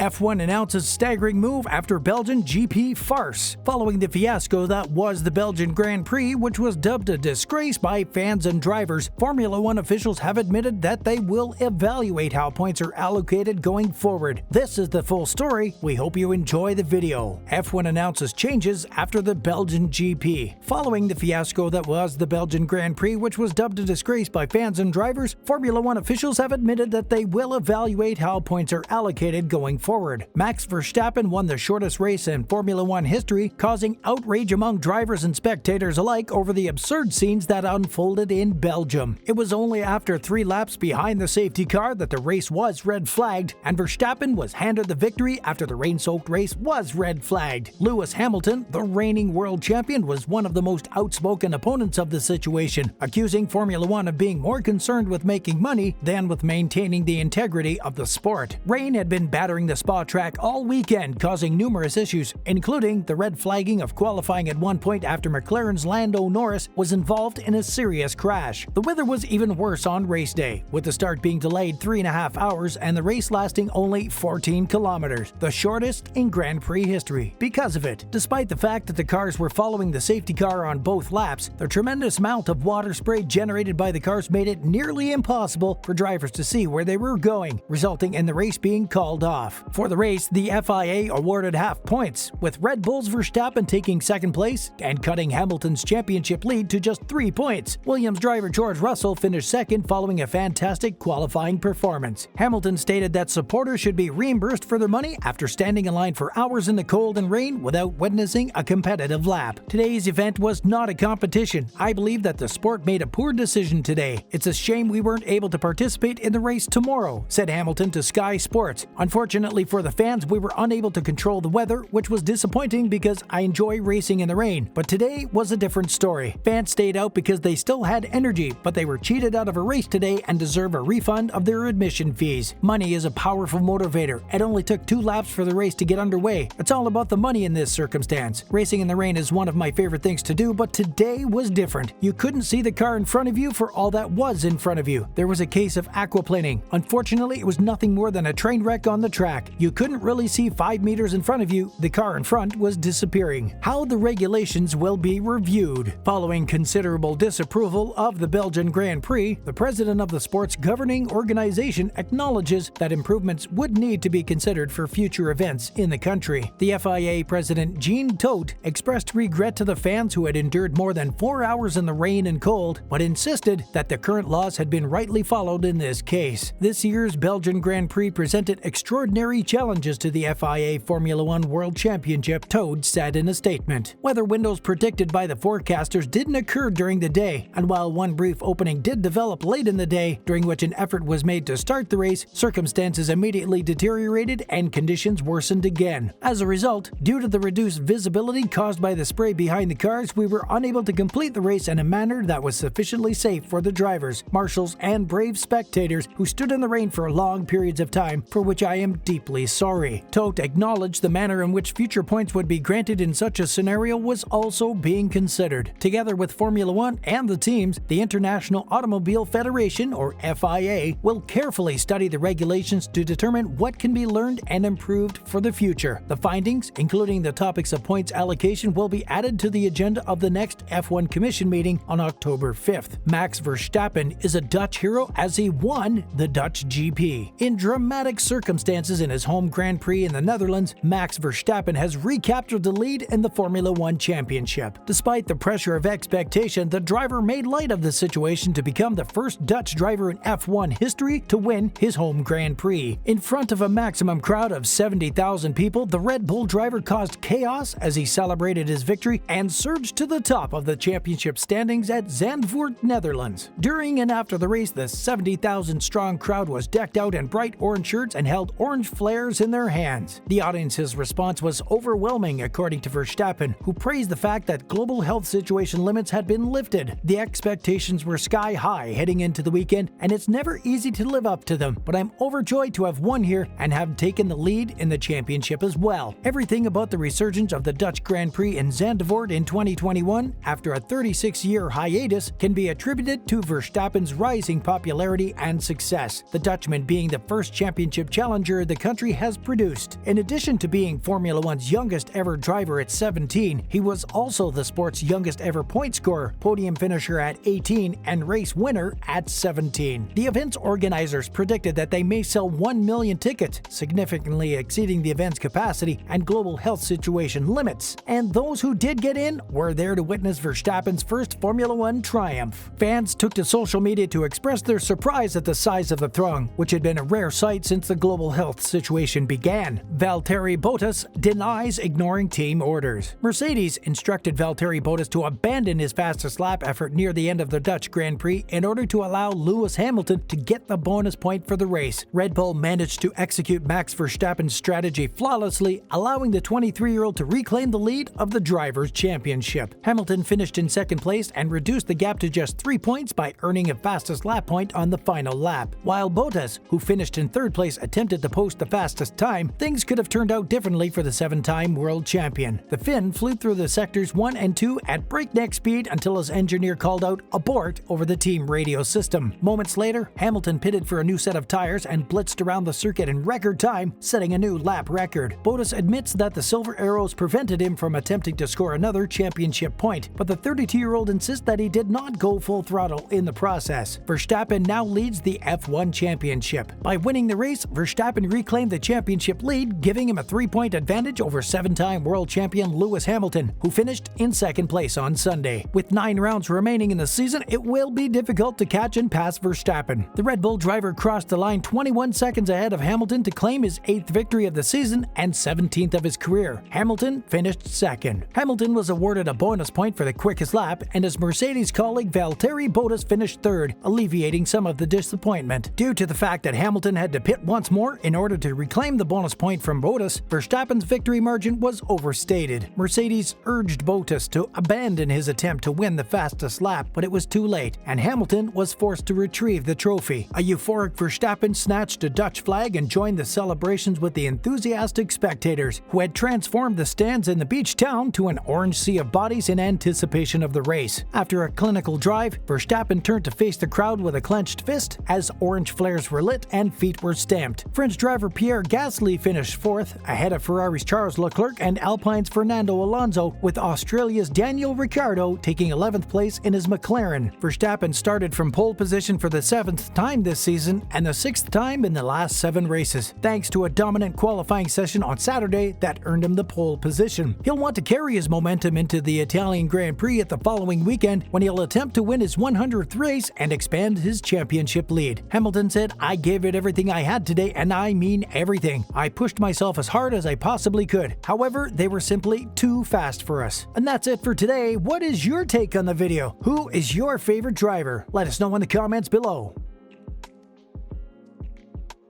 F1 announces staggering move after Belgian GP farce. Following the fiasco that was the Belgian Grand Prix, which was dubbed a disgrace by fans and drivers, Formula One officials have admitted that they will evaluate how points are allocated going forward. This is the full story. We hope you enjoy the video. F1 announces changes after the Belgian GP. Following the fiasco that was the Belgian Grand Prix, which was dubbed a disgrace by fans and drivers, Formula One officials have admitted that they will evaluate how points are allocated going forward. Max Verstappen won the shortest race in Formula One history, causing outrage among drivers and spectators alike over the absurd scenes that unfolded in Belgium. It was only after 3 laps behind the safety car that the race was red flagged, and Verstappen was handed the victory after the rain-soaked race was red flagged. Lewis Hamilton, the reigning world champion, was one of the most outspoken opponents of the situation, accusing Formula One of being more concerned with making money than with maintaining the integrity of the sport. Rain had been battering the Spa track all weekend, causing numerous issues, including the red flagging of qualifying at one point after McLaren's Lando Norris was involved in a serious crash. The weather was even worse on race day, with the start being delayed 3.5 hours and the race lasting only 14 kilometers, the shortest in Grand Prix history. Because of it, despite the fact that the cars were following the safety car on both laps, the tremendous amount of water spray generated by the cars made it nearly impossible for drivers to see where they were going, resulting in the race being called off. For the race, the FIA awarded half points, with Red Bull's Verstappen taking second place and cutting Hamilton's championship lead to just 3 points. Williams driver George Russell finished second following a fantastic qualifying performance. Hamilton stated that supporters should be reimbursed for their money after standing in line for hours in the cold and rain without witnessing a competitive lap. Today's event was not a competition. I believe that the sport made a poor decision today. It's a shame we weren't able to participate in the race tomorrow, said Hamilton to Sky Sports. Unfortunately for the fans, we were unable to control the weather, which was disappointing because I enjoy racing in the rain. But today was a different story. Fans stayed out because they still had energy, but they were cheated out of a race today and deserve a refund of their admission fees. Money is a powerful motivator. It only took 2 laps for the race to get underway. It's all about the money in this circumstance. Racing in the rain is one of my favorite things to do, but today was different. You couldn't see the car in front of you for all that was in front of you. There was a case of aquaplaning. Unfortunately, it was nothing more than a train wreck on the track. You couldn't really see 5 meters in front of you. The car in front was disappearing. How the regulations will be reviewed. Following considerable disapproval of the Belgian Grand Prix, the president of the sport's governing organization acknowledges that improvements would need to be considered for future events in the country. The FIA president Jean Todt expressed regret to the fans who had endured more than 4 hours in the rain and cold, but insisted that the current laws had been rightly followed in this case. This year's Belgian Grand Prix presented extraordinary challenges to the FIA Formula One World Championship, Todt said in a statement. Weather windows predicted by the forecasters didn't occur during the day, and while one brief opening did develop late in the day, during which an effort was made to start the race, circumstances immediately deteriorated and conditions worsened again. As a result, due to the reduced visibility caused by the spray behind the cars, we were unable to complete the race in a manner that was sufficiently safe for the drivers, marshals, and brave spectators who stood in the rain for long periods of time, for which I am deeply sorry. Todt acknowledged the manner in which future points would be granted in such a scenario was also being considered. Together with Formula One and the teams, the International Automobile Federation, or FIA, will carefully study the regulations to determine what can be learned and improved for the future. The findings, including the topics of points allocation, will be added to the agenda of the next F1 Commission meeting on October 5th. Max Verstappen is a Dutch hero as he won the Dutch GP. In dramatic circumstances in his home Grand Prix in the Netherlands, Max Verstappen has recaptured the lead in the Formula One Championship. Despite the pressure of expectation, the driver made light of the situation to become the first Dutch driver in F1 history to win his home Grand Prix. In front of a maximum crowd of 70,000 people, the Red Bull driver caused chaos as he celebrated his victory and surged to the top of the championship standings at Zandvoort, Netherlands. During and after the race, the 70,000-strong crowd was decked out in bright orange shirts and held orange flares in their hands. The audience's response was overwhelming, according to Verstappen, who praised the fact that global health situation limits had been lifted. The expectations were sky high heading into the weekend, and it's never easy to live up to them, but I'm overjoyed to have won here and have taken the lead in the championship as well. Everything about the resurgence of the Dutch Grand Prix in Zandvoort in 2021, after a 36-year hiatus, can be attributed to Verstappen's rising popularity and success, the Dutchman being the first championship challenger the country country has produced. In addition to being Formula One's youngest ever driver at 17, he was also the sport's youngest ever point scorer, podium finisher at 18, and race winner at 17. The event's organizers predicted that they may sell 1 million tickets, significantly exceeding the event's capacity and global health situation limits. And those who did get in were there to witness Verstappen's first Formula One triumph. Fans took to social media to express their surprise at the size of the throng, which had been a rare sight since the global health situation began. Valtteri Bottas denies ignoring team orders. Mercedes instructed Valtteri Bottas to abandon his fastest lap effort near the end of the Dutch Grand Prix in order to allow Lewis Hamilton to get the bonus point for the race. Red Bull managed to execute Max Verstappen's strategy flawlessly, allowing the 23-year-old to reclaim the lead of the Drivers' Championship. Hamilton finished in second place and reduced the gap to just 3 points by earning a fastest lap point on the final lap. While Bottas, who finished in third place, attempted to post the fastest time, things could have turned out differently for the 7-time world champion. The Finn flew through the sectors 1 and 2 at breakneck speed until his engineer called out "abort" over the team radio system. Moments later, Hamilton pitted for a new set of tires and blitzed around the circuit in record time, setting a new lap record. Bottas admits that the silver arrows prevented him from attempting to score another championship point, but the 32-year-old insists that he did not go full throttle in the process. Verstappen now leads the F1 championship. By winning the race, Verstappen reclaimed the championship lead, giving him a 3-point advantage over 7-time world champion Lewis Hamilton, who finished in second place on Sunday. With 9 rounds remaining in the season, it will be difficult to catch and pass Verstappen. The Red Bull driver crossed the line 21 seconds ahead of Hamilton to claim his 8th victory of the season and 17th of his career. Hamilton finished second. Hamilton was awarded a bonus point for the quickest lap, and his Mercedes colleague Valtteri Bottas finished third, alleviating some of the disappointment. Due to the fact that Hamilton had to pit once more in order to reclaim the bonus point from Bottas, Verstappen's victory margin was overstated. Mercedes urged Bottas to abandon his attempt to win the fastest lap, but it was too late, and Hamilton was forced to retrieve the trophy. A euphoric Verstappen snatched a Dutch flag and joined the celebrations with the enthusiastic spectators, who had transformed the stands in the beach town to an orange sea of bodies in anticipation of the race. After a clinical drive, Verstappen turned to face the crowd with a clenched fist as orange flares were lit and feet were stamped. French driver Pierre Gasly finished fourth, ahead of Ferrari's Charles Leclerc and Alpine's Fernando Alonso, with Australia's Daniel Ricciardo taking 11th place in his McLaren. Verstappen started from pole position for the 7th time this season and the 6th time in the last 7 races, thanks to a dominant qualifying session on Saturday that earned him the pole position. He'll want to carry his momentum into the Italian Grand Prix at the following weekend, when he'll attempt to win his 100th race and expand his championship lead. Hamilton said, "I gave it everything I had today, and I mean everything. I pushed myself as hard as I possibly could. However, they were simply too fast for us." And that's it for today. What is your take on the video? Who is your favorite driver? Let us know in the comments below.